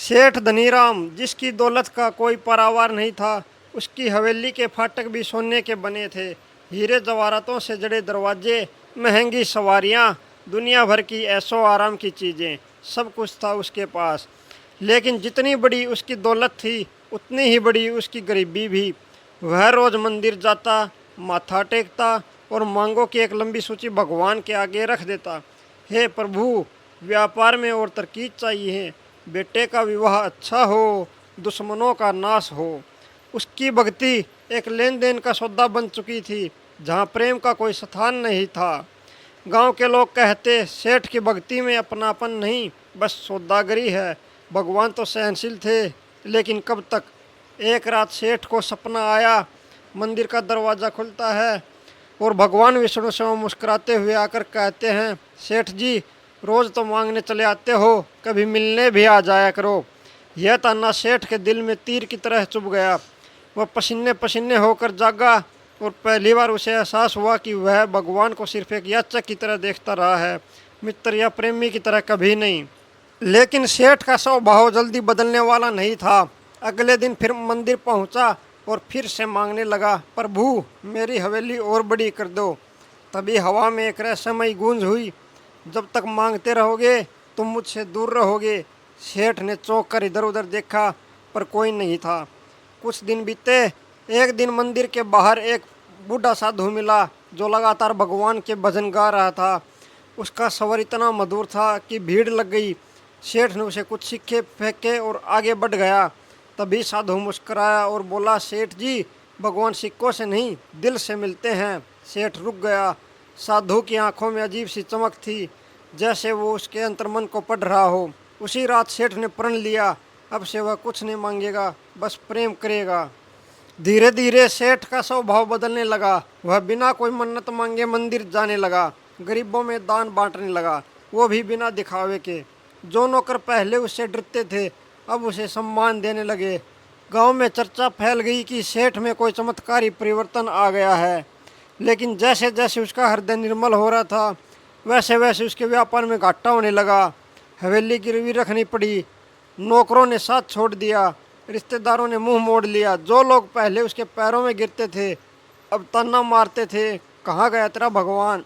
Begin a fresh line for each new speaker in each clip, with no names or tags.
सेठ धनीराम, जिसकी दौलत का कोई पारावार नहीं था, उसकी हवेली के फाटक भी सोने के बने थे। हीरे जवाहरातों से जड़े दरवाजे, महंगी सवारियां, दुनिया भर की ऐशो आराम की चीज़ें, सब कुछ था उसके पास। लेकिन जितनी बड़ी उसकी दौलत थी, उतनी ही बड़ी उसकी गरीबी भी। वह रोज़ मंदिर जाता, माथा टेकता और मांगों की एक लंबी सूची भगवान के आगे रख देता। हे प्रभु, व्यापार में और तरक्की चाहिए, बेटे का विवाह अच्छा हो, दुश्मनों का नाश हो। उसकी भक्ति एक लेन देन का सौदा बन चुकी थी, जहाँ प्रेम का कोई स्थान नहीं था। गांव के लोग कहते, सेठ की भक्ति में अपनापन नहीं, बस सौदागरी है। भगवान तो सहनशील थे, लेकिन कब तक। एक रात सेठ को सपना आया, मंदिर का दरवाज़ा खुलता है और भगवान विष्णु से मुस्कुराते हुए आकर कहते हैं, सेठ जी, रोज़ तो मांगने चले आते हो, कभी मिलने भी आ जाया करो। यह ताना सेठ के दिल में तीर की तरह चुभ गया। वह पसीने पसीने होकर जागा और पहली बार उसे एहसास हुआ कि वह भगवान को सिर्फ एक याचक की तरह देखता रहा है, मित्र या प्रेमी की तरह कभी नहीं। लेकिन सेठ का स्वभाव जल्दी बदलने वाला नहीं था। अगले दिन फिर मंदिर पहुंचा और फिर से मांगने लगा, प्रभु, मेरी हवेली और बड़ी कर दो। तभी हवा में एक रहस्यमयी गूंज हुई, जब तक मांगते रहोगे तुम मुझसे दूर रहोगे। सेठ ने चौंक कर इधर उधर देखा, पर कोई नहीं था। कुछ दिन बीते। एक दिन मंदिर के बाहर एक बूढ़ा साधु मिला, जो लगातार भगवान के भजन गा रहा था। उसका स्वर इतना मधुर था कि भीड़ लग गई। सेठ ने उसे कुछ सिक्के फेंके और आगे बढ़ गया। तभी साधु मुस्कुराया और बोला, सेठ जी, भगवान सिक्कों से नहीं, दिल से मिलते हैं। सेठ रुक गया। साधु की आंखों में अजीब सी चमक थी, जैसे वो उसके अंतर्मन को पढ़ रहा हो। उसी रात सेठ ने प्रण लिया, अब से वह कुछ नहीं मांगेगा, बस प्रेम करेगा। धीरे धीरे सेठ का स्वभाव बदलने लगा। वह बिना कोई मन्नत मांगे मंदिर जाने लगा, गरीबों में दान बांटने लगा, वो भी बिना दिखावे के। जो नौकर पहले उससे डरते थे, अब उसे सम्मान देने लगे। गांव में चर्चा फैल गई कि सेठ में कोई चमत्कारी परिवर्तन आ गया है। लेकिन जैसे जैसे उसका हृदय निर्मल हो रहा था, वैसे वैसे उसके व्यापार में घाटा होने लगा। हवेली गिरवी रखनी पड़ी, नौकरों ने साथ छोड़ दिया, रिश्तेदारों ने मुंह मोड़ लिया। जो लोग पहले उसके पैरों में गिरते थे, अब ताना मारते थे, कहाँ गया तेरा भगवान।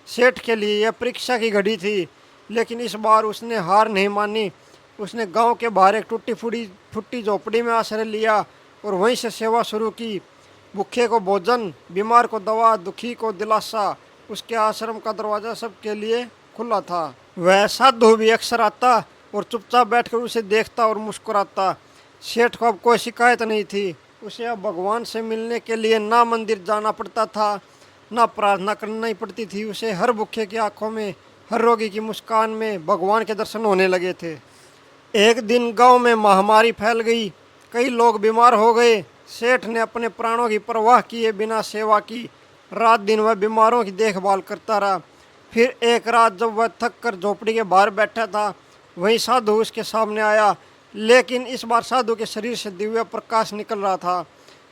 सेठ के लिए यह परीक्षा की घड़ी थी, लेकिन इस बार उसने हार नहीं मानी। उसने गांव के बाहर एक टूटी फुटी झोपड़ी में आश्रय लिया और वहीं से सेवा शुरू की। भूखे को भोजन, बीमार को दवा, दुखी को दिलासा। उसके आश्रम का दरवाज़ा सबके लिए खुला था। वह साधु भी अक्सर आता और चुपचाप बैठकर उसे देखता और मुस्कुराता। सेठ को अब कोई शिकायत नहीं थी। उसे अब भगवान से मिलने के लिए ना मंदिर जाना पड़ता था, ना प्रार्थना करनी पड़ती थी। उसे हर भूखे की आंखों में, हर रोगी की मुस्कान में भगवान के दर्शन होने लगे थे। एक दिन गांव में महामारी फैल गई, कई लोग बीमार हो गए। सेठ ने अपने प्राणों की परवाह किए बिना सेवा की। रात दिन वह बीमारों की देखभाल करता रहा। फिर एक रात जब वह थक कर झोपड़ी के बाहर बैठा था, वहीं साधु उसके सामने आया। लेकिन इस बार साधु के शरीर से दिव्य प्रकाश निकल रहा था।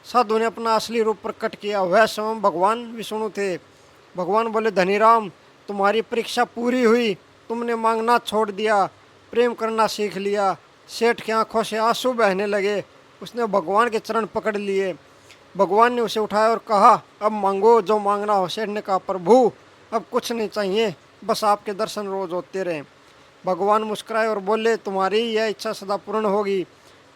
साधु ने अपना असली रूप प्रकट किया। वह स्वयं भगवान विष्णु थे। भगवान बोले, धनीराम, तुम्हारी परीक्षा पूरी हुई, तुमने मांगना छोड़ दिया, प्रेम करना सीख लिया। सेठ की आंखों से आंसू बहने लगे। उसने भगवान के चरण पकड़ लिए। भगवान ने उसे उठाया और कहा, अब मांगो जो मांगना हो। सेठ ने कहा, प्रभु, अब कुछ नहीं चाहिए, बस आपके दर्शन रोज होते रहें। भगवान मुस्कुराए और बोले, तुम्हारी यह इच्छा सदा पूर्ण होगी।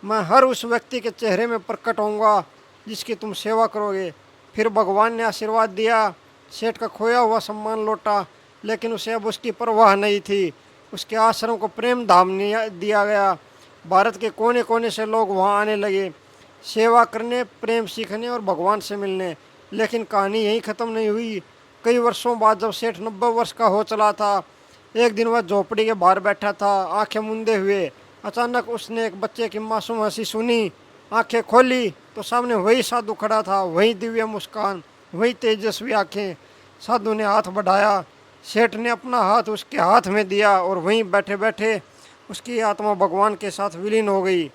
मैं हर उस व्यक्ति के चेहरे में प्रकट होऊंगा जिसकी तुम सेवा करोगे। फिर भगवान ने आशीर्वाद दिया। सेठ का खोया हुआ सम्मान लौटा, लेकिन उसे अब उसकी परवाह नहीं थी। उसके आश्रम को प्रेम धाम दिया गया। भारत के कोने कोने से लोग वहाँ आने लगे, सेवा करने, प्रेम सीखने और भगवान से मिलने। लेकिन कहानी यहीं ख़त्म नहीं हुई। कई वर्षों बाद जब सेठ 90 वर्ष का हो चला था, एक दिन वह झोपड़ी के बाहर बैठा था, आंखें मूंदे हुए। अचानक उसने एक बच्चे की मासूम हंसी सुनी। आंखें खोली तो सामने वही साधु खड़ा था, वही दिव्य मुस्कान, वही तेजस्वी आंखें। साधु ने हाथ बढ़ाया। सेठ ने अपना हाथ उसके हाथ में दिया और वहीं बैठे बैठे उसकी आत्मा भगवान के साथ विलीन हो गई।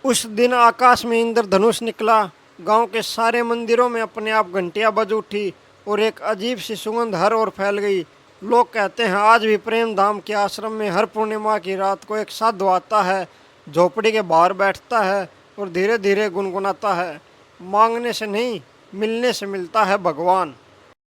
उस दिन आकाश में इंद्रधनुष निकला। गांव के सारे मंदिरों में अपने आप घंटियां बज उठी और एक अजीब सी सुगंध हर ओर फैल गई। लोग कहते हैं आज भी प्रेम धाम के आश्रम में हर पूर्णिमा की रात को एक साधु आता है। झोपड़ी के बाहर बैठता है और धीरे धीरे गुनगुनाता है, मांगने से नहीं मिलने से मिलता है भगवान।